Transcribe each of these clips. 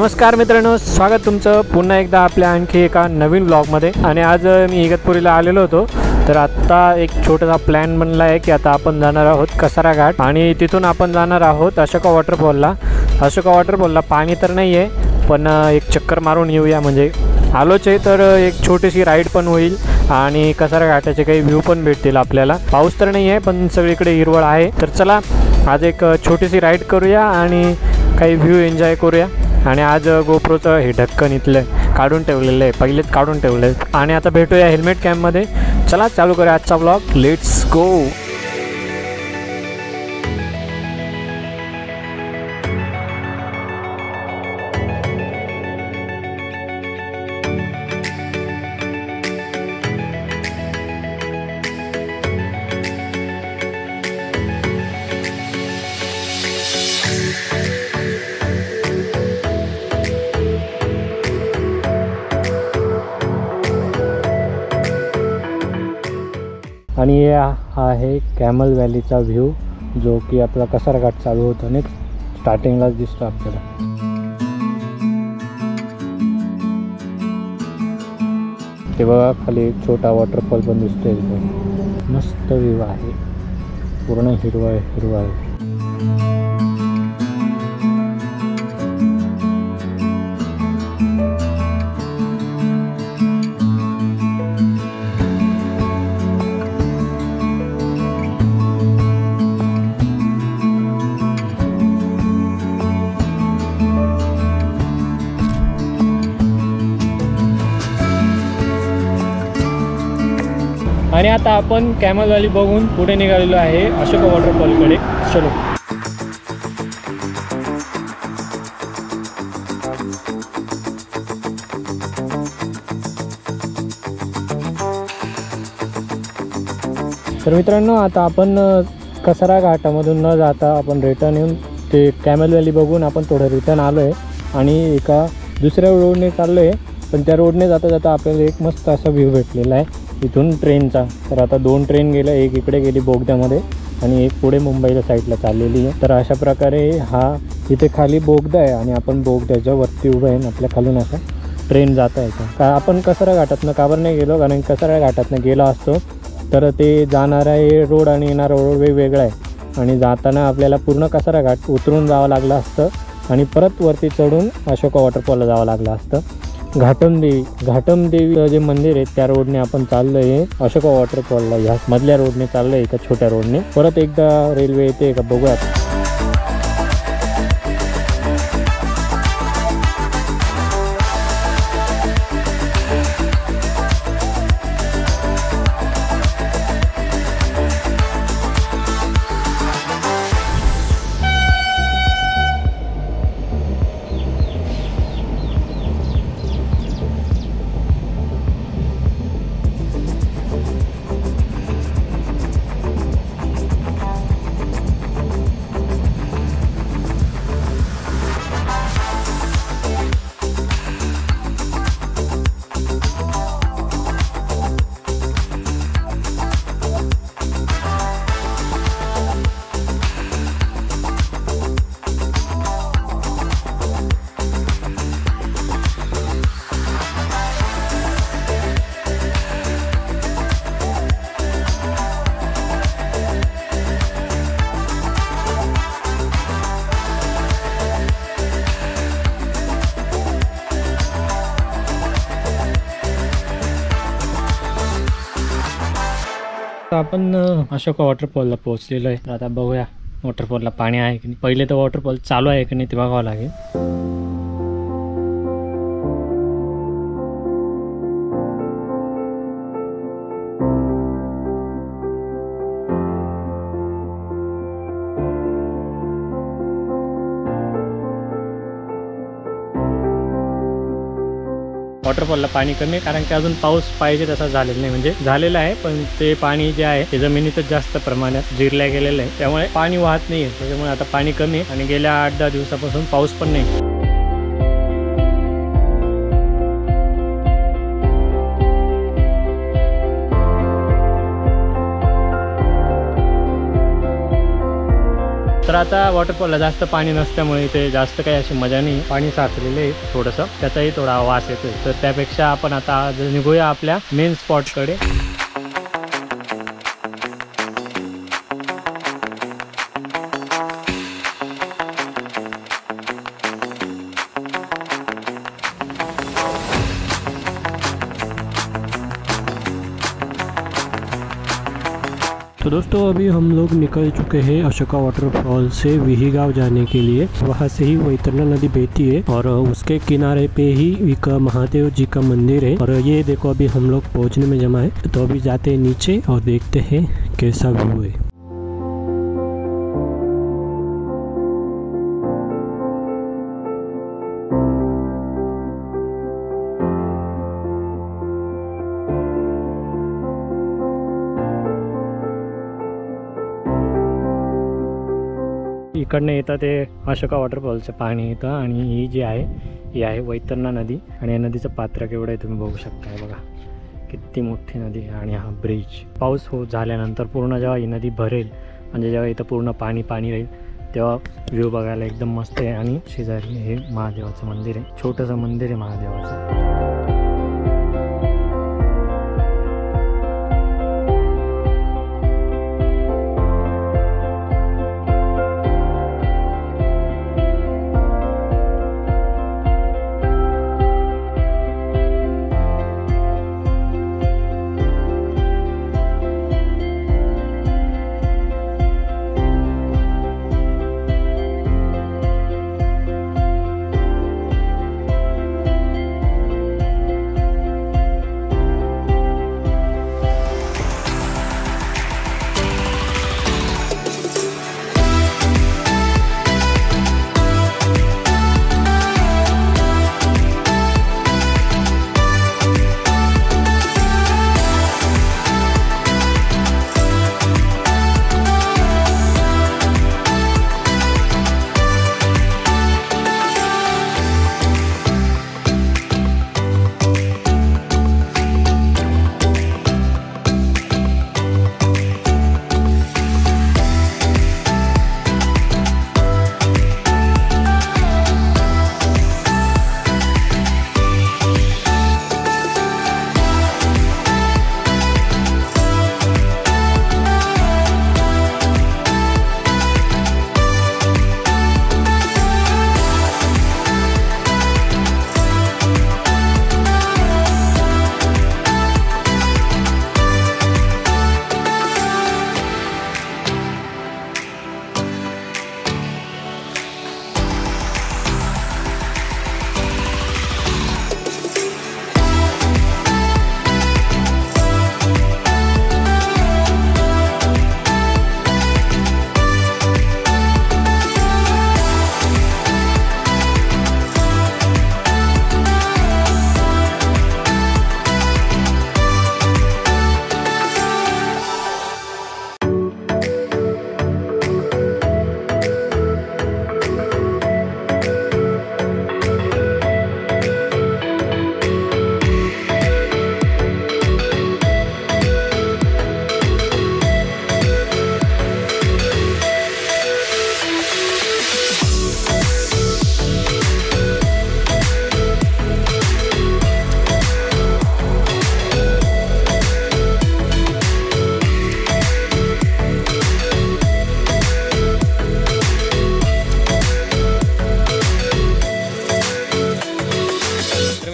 नमस्कार मित्रांनो, स्वागत तुमचं पुन्हा एकदा आपल्या आणखी एका नवीन ब्लॉगमध्ये। आणि आज मी इगतपुरीला आलेलो होतो। तर आता एक छोटासा प्लॅन बनला आहे की आता आपण जाणार आहोत कसारा घाट आणि तिथून आपण जाणार आहोत अशोका वॉटरफॉलला। अशोका वॉटरफॉलला पाणी तर नाही आहे, पण एक चक्कर मारून येऊया। म्हणजे आलोच आहे तर एक छोटीशी राईड पण होईल आणि कसारा घाटाचे काही व्ह्यू पण भेटतील आपल्याला। पाऊस तर नाही आहे पण सगळीकडे हिरवळ आहे। तर चला आज एक छोटीशी राईड करूया आणि काही व्ह्यू एन्जॉय करूया। आणि आज गोप्रोचं हे ढक्कन इथलं काढून ठेवलेलं आहे, पहिलेच काढून ठेवलं आहे। आणि आता भेटूया हेल्मेट कॅम्पमध्ये। चला चालू करूया आजचा व्लॉग, लेट्स गो। आणि हा आहे कॅमल व्हॅलीचा व्ह्यू, जो की आपला कसारा घाट चालू होताना स्टार्टिंगलाच दिसतो आपल्याला। ते बघा खाली एक छोटा वॉटरफॉल पण दिसतोय, एकदम मस्त व्ह्यू आहे, पूर्ण हिरवा हिरवा आहे। आणि आता आपण कॅमल व्हॅली बघून पुढे निघालेलो आहे अशोका वॉटरफॉलकडे। चलो तर मित्रांनो, आता आपण कसारा घाटामधून न जाता आपण रिटर्न येऊन ते कॅमल व्हॅली बघून आपण थोडं रिटर्न आलो आहे आणि एका दुसऱ्या रोडने चाललो आहे। पण त्या रोडने जाता जाता आपल्याला एक मस्त असा व्ह्यू भेटलेला आहे इथून ट्रेनचा। तर आता दोन ट्रेन गेल्या, एक इकडे गेली बोगद्यामध्ये आणि एक पुढे मुंबईला साईडला चाललेली आहे। तर अशा प्रकारे हा इथे खाली बोगदा आहे आणि आपण बोगद्याच्या वरती उभं आहे, आपल्या खालून असा ट्रेन जात आहे का। आपण कसारा घाटातनं का बरं नाही गेलो, कारण कसारा घाटातनं गेलो असतो तर ते जाणारा रोड आणि येणारा रोड वेगवेगळा आहे आणि जाताना आपल्याला पूर्ण कसारा घाट उतरून जावं लागलं असतं आणि परत वरती चढून अशोका वॉटरफॉलला जावं लागलं असतं। घाटमदेवी जे मंदिर आहे त्या रोडने आपण चाललो आहे अशोका वॉटरफॉलला। ह्या मधल्या रोडने चाललो आहे एका छोट्या रोडने। परत एकदा रेल्वे येते का बघूयात। आपण अशोका वॉटरफॉलला पोहोचलेलो आहे। आता बघूया वॉटरफॉलला पाणी आहे की नाही। पहिले तर वॉटरफॉल चालू आहे की नाही ते बघावं लागेल। वॉटरफॉलला पाणी कमी आहे कारण की अजून पाऊस पाहिजे तसा झालेला नाही। म्हणजे झालेला आहे पण ते पाणी जे आहे ते जमिनीतच जास्त प्रमाणात जिरल्या गेलेलं आहे, त्यामुळे पाणी वाहत नाही आहे। त्याच्यामुळे आता पाणी कमी आहे आणि गेल्या 8-10 दिवसापासून पाऊस पण नाही। तर आता वॉटरफॉलला जास्त पाणी नसल्यामुळे इथे जास्त काही अशी मजा नाही, पाणी साचलेलं आहे थोडंसं, त्याचाही थोडा वास येतोय. तर त्यापेक्षा आपण आता निघूया आपल्या मेन स्पॉटकडे. तो दोस्तों अभी हम लोग निकल चुके हैं अशोका वाटरफॉल से विहीगांव जाने के लिए। वहाँ से ही वैतरणा नदी बहती है और उसके किनारे पे ही एक महादेव जी का मंदिर है। और ये देखो अभी हम लोग पहुँचने में जमा है, तो अभी जाते हैं नीचे और देखते हैं कैसा व्यू है। इकडनं येतं ते अशोका वॉटरफॉलचं पाणी येतं आणि ही जी आहे ही आहे वैतरणा नदी. आणि या नदीचं पात्र केवढं आहे तुम्ही बघू शकता. बघा किती मोठी नदी आहे. आणि हा ब्रिज पाऊस झाल्यानंतर पूर्ण जेव्हा ही नदी भरेल, म्हणजे जेव्हा इथं पूर्ण पाणी राहील, तेव्हा व्ह्यू बघायला एकदम मस्त आहे. आणि शेजारी हे महादेवाचं मंदिर आहे, छोटंसं मंदिर आहे महादेवाचं.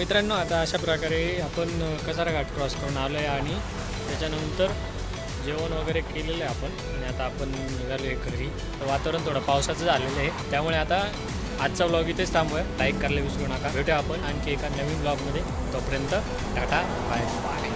मित्रांनो आता अशा प्रकारे आपण कसारा घाट क्रॉस करून आलो आहे आणि त्याच्यानंतर जेवण वगैरे केलेलं आहे आपण आणि आता आपण निघालो आहे घरी. तर वातावरण थोडं पावसाचं झालेलं आहे, त्यामुळे आता आजचा व्लॉग इथेच थांबूया. लाईक करायला विसरू नका. भेटूया आपण आणखी एका नवीन व्लॉगमध्ये. तोपर्यंत टाटा बाय बाय.